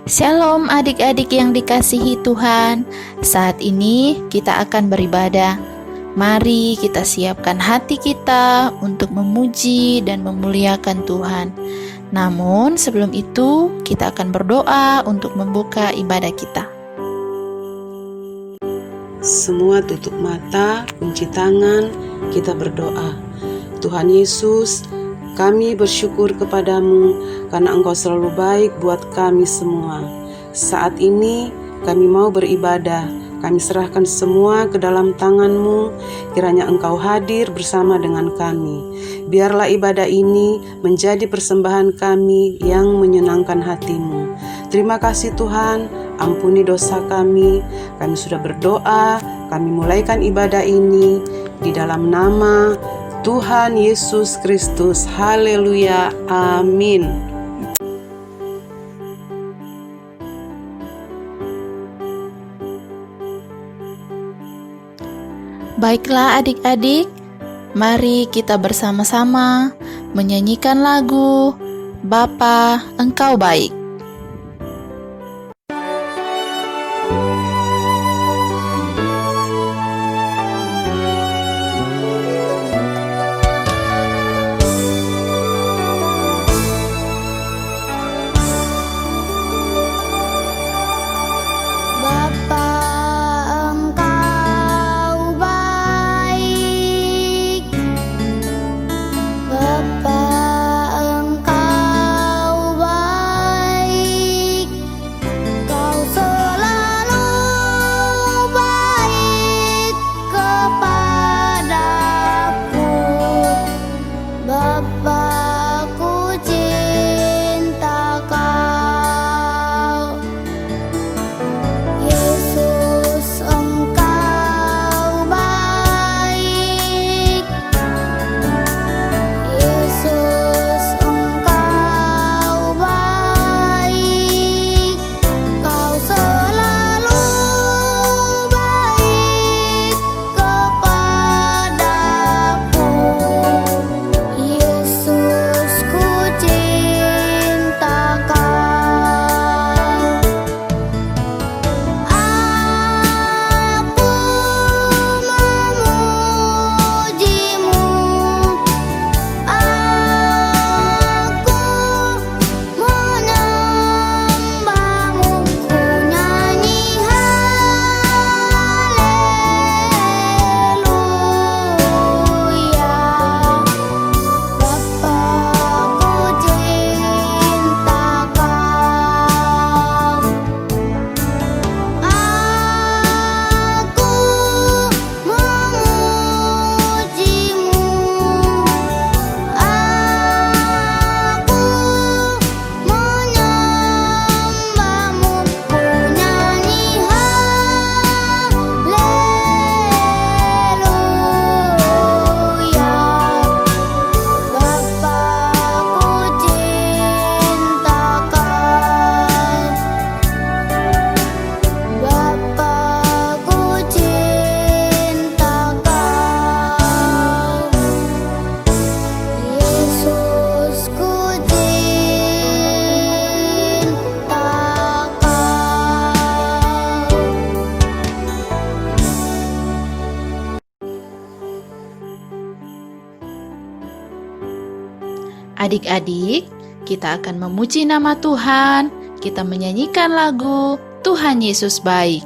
Shalom adik-adik yang dikasihi Tuhan. Saat ini kita akan beribadah. Mari kita siapkan hati kita untuk memuji dan memuliakan Tuhan. Namun sebelum itu kita akan berdoa untuk membuka ibadah kita. Semua tutup mata, kunci tangan, kita berdoa. Tuhan Yesus, kami bersyukur kepadamu karena Engkau selalu baik buat kami semua. Saat ini kami mau beribadah. Kami serahkan semua ke dalam tangan-Mu. Kiranya Engkau hadir bersama dengan kami. Biarlah ibadah ini menjadi persembahan kami yang menyenangkan hati-Mu. Terima kasih Tuhan, ampuni dosa kami. Kami sudah berdoa, kami mulaikan ibadah ini di dalam nama Tuhan Yesus Kristus. Haleluya. Amin. Baiklah adik-adik, mari kita bersama-sama menyanyikan lagu Bapa, Engkau Baik. Adik-adik, kita akan memuji nama Tuhan. Kita menyanyikan lagu Tuhan Yesus Baik.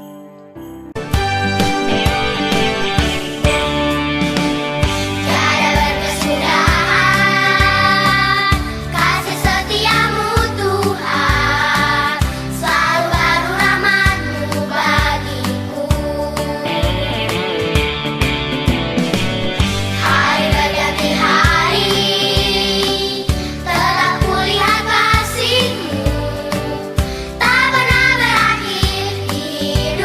Tak pernah berakhir.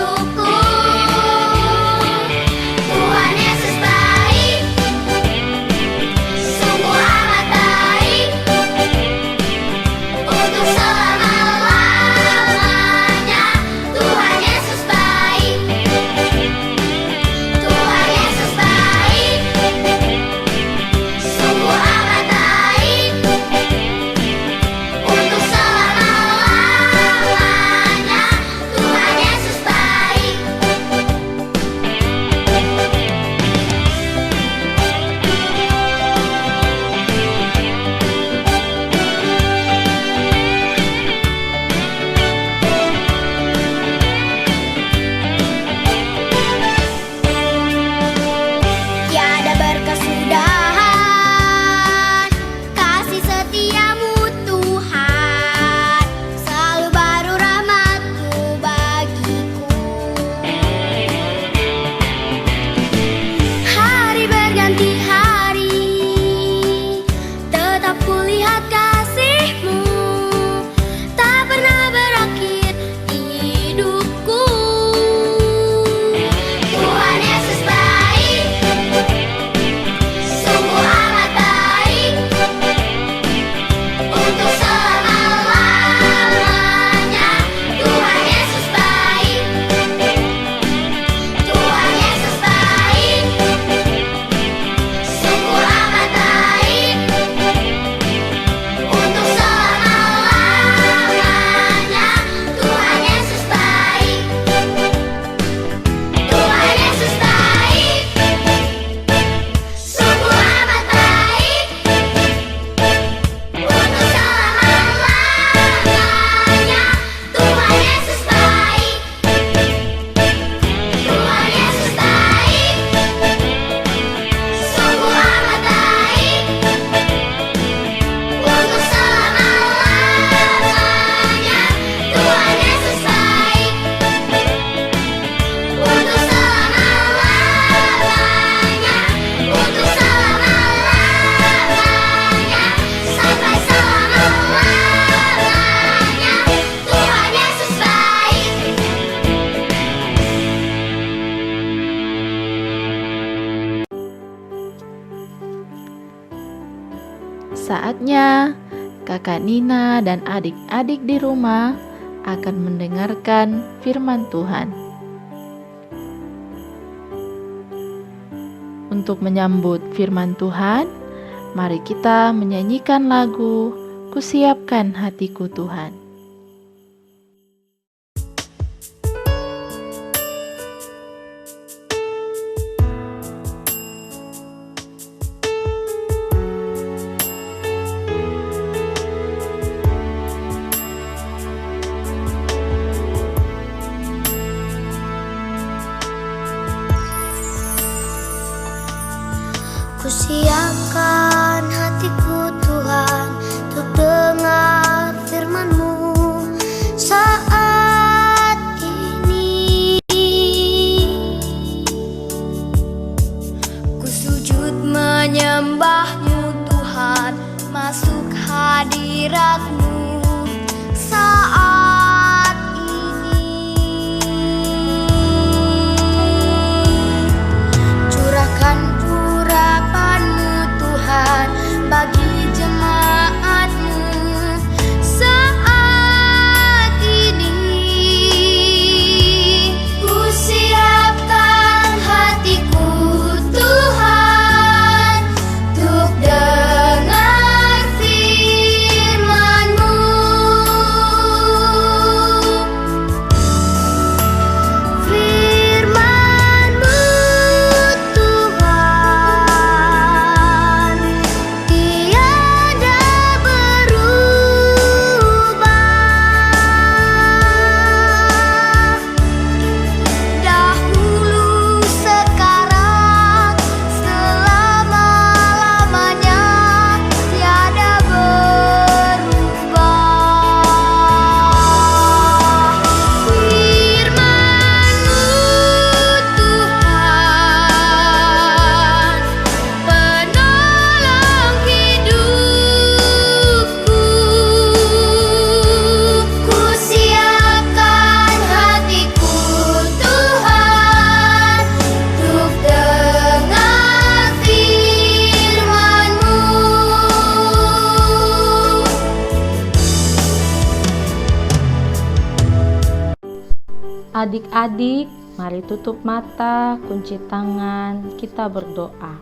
Kakak Nina dan adik-adik di rumah akan mendengarkan firman Tuhan. Untuk menyambut firman Tuhan, mari kita menyanyikan lagu "Kusiapkan Hatiku Tuhan". Kusiapkan hatiku Tuhan untuk dengar firman-Mu saat ini. Ku sujud menyembah-Mu Tuhan, masuk hadirat-Mu saat ini. Curahkan bagi jemaat-Mu saat ini. Kusiapkan hatiku Tuhan untuk dengar firman-Mu. Firman-Mu Tuhan tiada berubah, dahulu, sekarang, selama-lamanya tiada berubah. Firman-Mu Tuhan, penolong hidupku. Kusiapkan hatiku Tuhan untuk dengar firman-Mu. Adik-adik, mari tutup mata, kunci tangan, kita berdoa.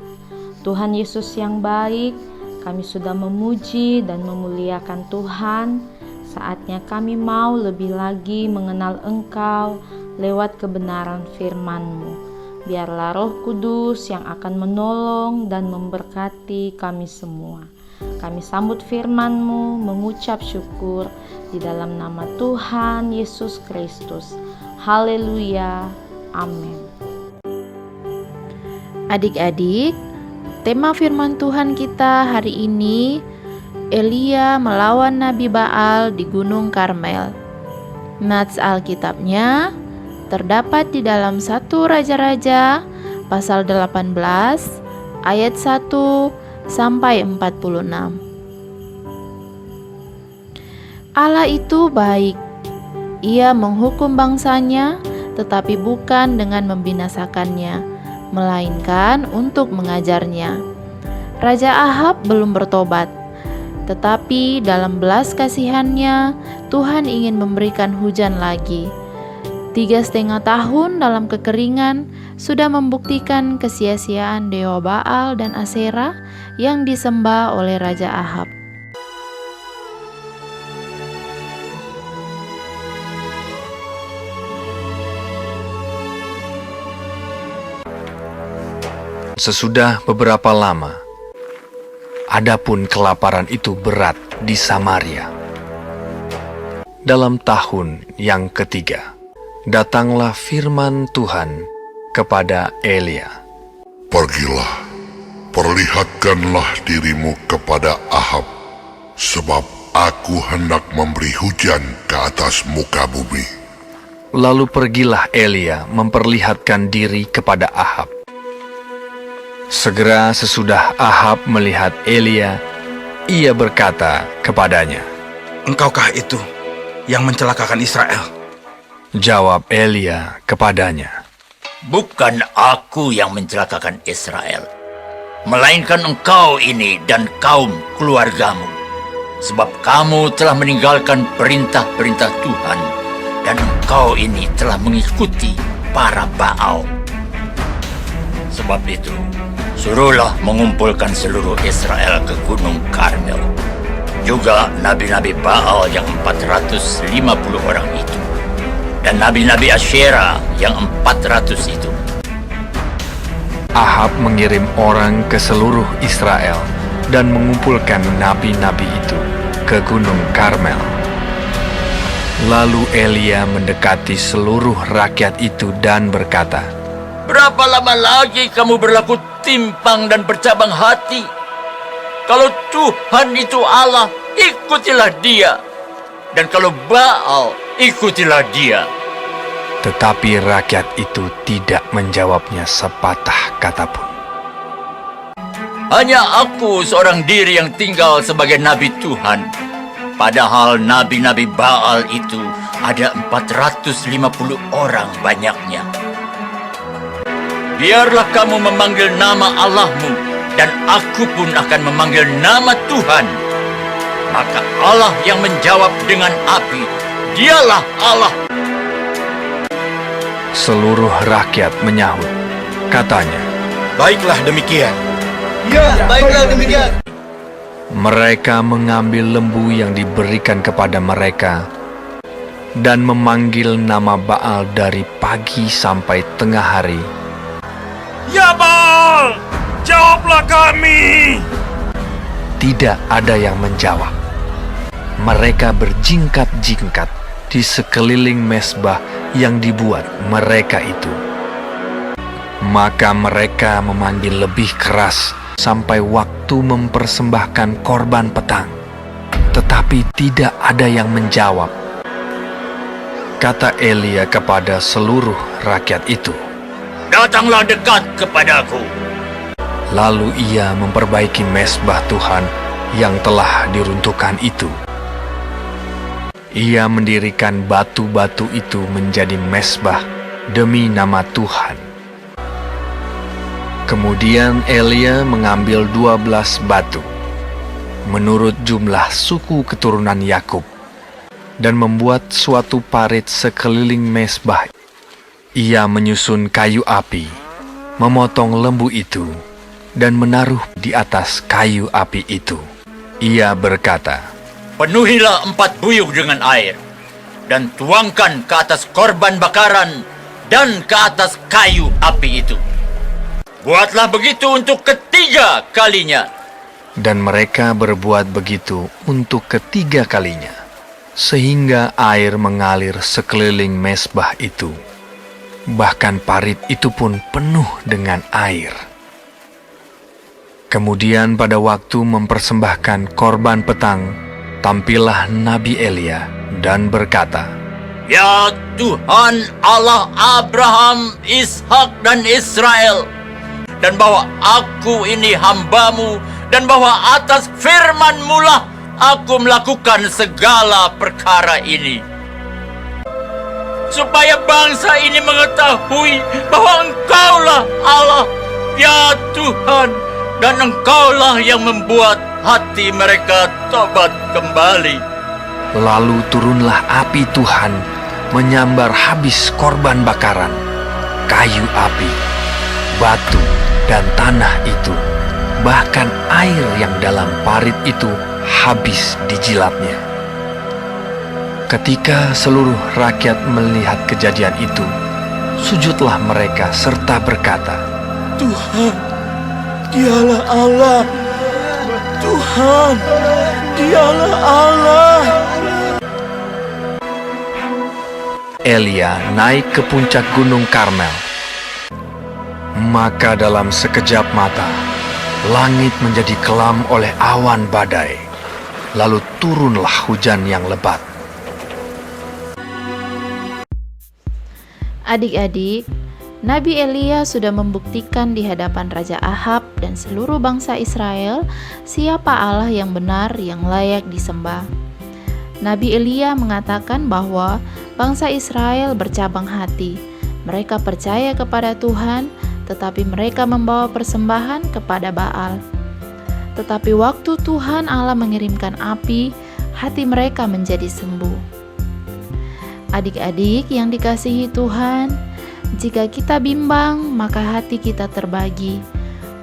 Tuhan Yesus yang baik, kami sudah memuji dan memuliakan Tuhan. Saatnya kami mau lebih lagi mengenal Engkau lewat kebenaran firman-Mu. Biarlah Roh Kudus yang akan menolong dan memberkati kami semua. Kami sambut firman-Mu, mengucap syukur di dalam nama Tuhan Yesus Kristus. Haleluya. Amin. Adik-adik, tema firman Tuhan kita hari ini, Elia melawan Nabi Baal di Gunung Karmel. Nats Alkitabnya terdapat di dalam 1 Raja-Raja pasal 18 ayat 1 sampai 46. Allah itu baik. Ia menghukum bangsanya, tetapi bukan dengan membinasakannya, melainkan untuk mengajarnya. Raja Ahab belum bertobat, tetapi dalam belas kasihannya Tuhan ingin memberikan hujan lagi. 3,5 tahun dalam kekeringan sudah membuktikan kesia-siaan dewa Baal dan Aserah yang disembah oleh Raja Ahab. Sesudah beberapa lama, adapun kelaparan itu berat di Samaria. Dalam tahun yang ketiga, datanglah firman Tuhan kepada Elia. Pergilah, perlihatkanlah dirimu kepada Ahab, sebab aku hendak memberi hujan ke atas muka bumi. Lalu pergilah Elia memperlihatkan diri kepada Ahab. Segera sesudah Ahab melihat Elia, ia berkata kepadanya, "Engkaukah itu yang mencelakakan Israel?" Jawab Elia kepadanya, "Bukan aku yang mencelakakan Israel, melainkan engkau ini dan kaum keluargamu. sebab kamu telah meninggalkan perintah-perintah Tuhan, dan engkau ini telah mengikuti para Baal. Sebab itu, suruhlah mengumpulkan seluruh Israel ke Gunung Karmel, juga nabi-nabi Baal yang 450 orang itu, dan nabi-nabi Asyera yang 400 itu. Ahab mengirim orang ke seluruh Israel dan mengumpulkan nabi-nabi itu ke Gunung Karmel. Lalu Elia mendekati seluruh rakyat itu dan berkata, Berapa lama lagi kamu berlaku timpang dan bercabang hati? Kalau Tuhan itu Allah, ikutilah Dia. Dan kalau Baal, ikutilah Dia. tetapi rakyat itu tidak menjawabnya sepatah kata pun. Hanya aku seorang diri yang tinggal sebagai nabi Tuhan. Padahal nabi-nabi Baal itu ada 450 orang banyaknya. Biarlah kamu memanggil nama Allahmu, dan aku pun akan memanggil nama Tuhan. Maka Allah yang menjawab dengan api, Dialah Allah. Seluruh rakyat menyahut, katanya, Baiklah demikian. mereka mengambil lembu yang diberikan kepada mereka dan memanggil nama Baal dari pagi sampai tengah hari. Ya Baal, jawablah kami. Tidak ada yang menjawab. Mereka berjingkat-jingkat di sekeliling mezbah yang dibuat mereka itu. Maka mereka memanggil lebih keras sampai waktu mempersembahkan korban petang. Tetapi tidak ada yang menjawab. Kata Elia kepada seluruh rakyat itu, Datanglah dekat kepadaku. lalu ia memperbaiki mezbah Tuhan yang telah diruntuhkan itu. Ia mendirikan batu-batu itu menjadi mezbah demi nama Tuhan. Kemudian Elia mengambil 12 batu, menurut jumlah suku keturunan Yakub, dan membuat suatu parit sekeliling mezbah. Ia menyusun kayu api, memotong lembu itu, dan menaruh di atas kayu api itu. Ia berkata, Penuhilah 4 buyung dengan air, dan tuangkan ke atas korban bakaran dan ke atas kayu api itu. Buatlah begitu untuk ketiga kalinya. dan mereka berbuat begitu untuk ketiga kalinya, sehingga air mengalir sekeliling mezbah itu. Bahkan parit itu pun penuh dengan air. Kemudian pada waktu mempersembahkan korban petang, tampillah Nabi Elia dan berkata, Ya Tuhan Allah Abraham, Ishak dan Israel, dan bahwa aku ini hamba-Mu, dan bahwa atas firman-Mu lah aku melakukan segala perkara ini, supaya bangsa ini mengetahui bahwa Engkaulah Allah, ya Tuhan, dan Engkaulah yang membuat hati mereka tobat kembali. Lalu turunlah api Tuhan menyambar habis korban bakaran, kayu api, batu, dan tanah itu. Bahkan air yang dalam parit itu habis dijilatnya. Ketika seluruh rakyat melihat kejadian itu, sujudlah mereka serta berkata, Tuhan, Dialah Allah. Tuhan, Dialah Allah. Elia naik ke puncak gunung Karmel. Maka dalam sekejap mata, langit menjadi kelam oleh awan badai. Lalu turunlah hujan yang lebat. Adik-adik, Nabi Elia sudah membuktikan di hadapan Raja Ahab dan seluruh bangsa Israel siapa Allah yang benar yang layak disembah. Nabi Elia mengatakan bahwa bangsa Israel bercabang hati. Mereka percaya kepada Tuhan, tetapi mereka membawa persembahan kepada Baal. Tetapi waktu Tuhan Allah mengirimkan api, hati mereka menjadi sembuh. Adik-adik yang dikasihi Tuhan, jika kita bimbang, maka hati kita terbagi.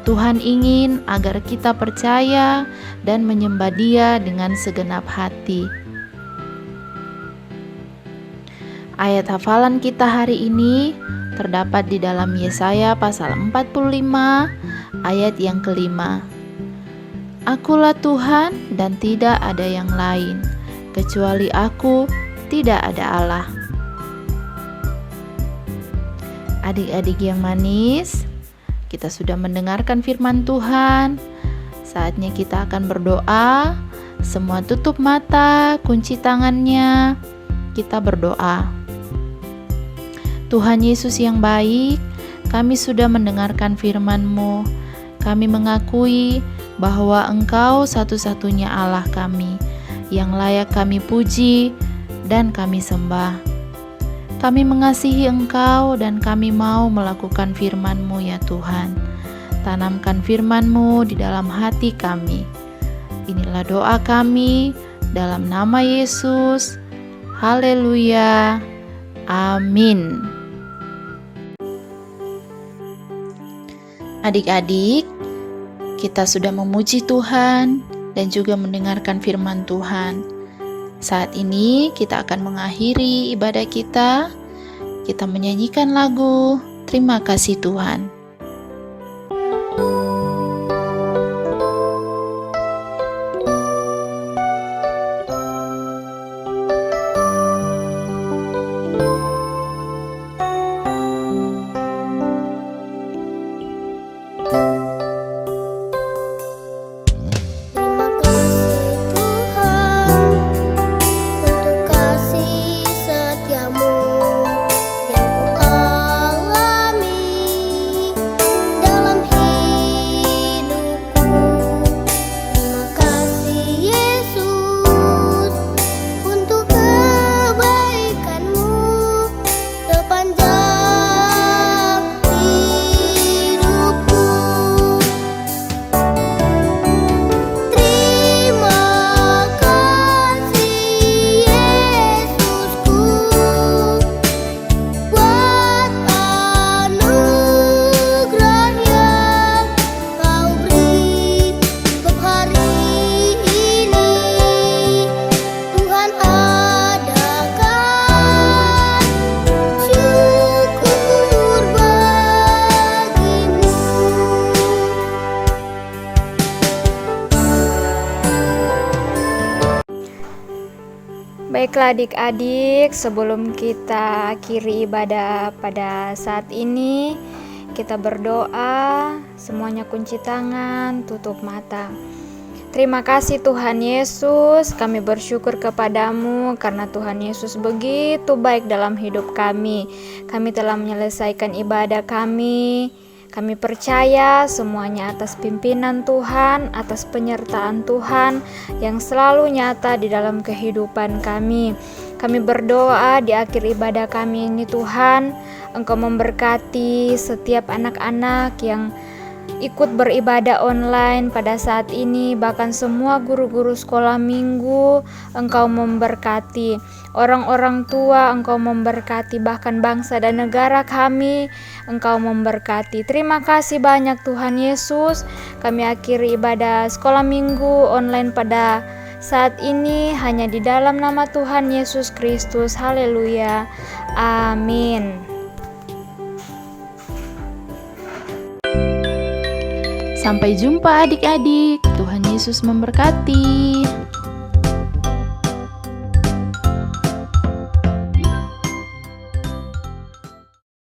Tuhan ingin agar kita percaya dan menyembah Dia dengan segenap hati. Ayat hafalan kita hari ini terdapat di dalam Yesaya pasal 45 ayat yang kelima. Akulah Tuhan dan tidak ada yang lain, kecuali Aku tidak ada Allah. Adik-adik yang manis, kita sudah mendengarkan firman Tuhan. Saatnya kita akan berdoa. Semua tutup mata, kunci tangannya. Kita berdoa. Tuhan Yesus yang baik, kami sudah mendengarkan firman-Mu. Kami mengakui bahwa Engkau satu-satunya Allah kami, yang layak kami puji dan kami sembah. Kami mengasihi Engkau dan kami mau melakukan firman-Mu ya Tuhan. Tanamkan firman-Mu di dalam hati kami. Inilah doa kami dalam nama Yesus. Haleluya. Amin. Adik-adik, kita sudah memuji Tuhan dan juga mendengarkan firman Tuhan. Saat ini kita akan mengakhiri ibadah kita. Kita menyanyikan lagu Terima Kasih Tuhan. Baiklah adik-adik, sebelum kita akhiri ibadah pada saat ini, kita berdoa, semuanya kunci tangan, tutup mata. Terima kasih Tuhan Yesus, kami bersyukur kepadamu karena Tuhan Yesus begitu baik dalam hidup kami. Kami telah menyelesaikan ibadah kami. Kami percaya semuanya atas pimpinan Tuhan, atas penyertaan Tuhan yang selalu nyata di dalam kehidupan kami. Kami berdoa di akhir ibadah kami ini Tuhan, Engkau memberkati setiap anak-anak yang ikut beribadah online pada saat ini, bahkan semua guru-guru sekolah minggu. Engkau memberkati orang-orang tua, Engkau memberkati bahkan bangsa dan negara kami, Engkau memberkati. Terima kasih banyak Tuhan Yesus. Kami akhiri ibadah sekolah minggu online pada saat ini hanya di dalam nama Tuhan Yesus Kristus. Haleluya. Amin. Sampai jumpa adik-adik. Tuhan Yesus memberkati.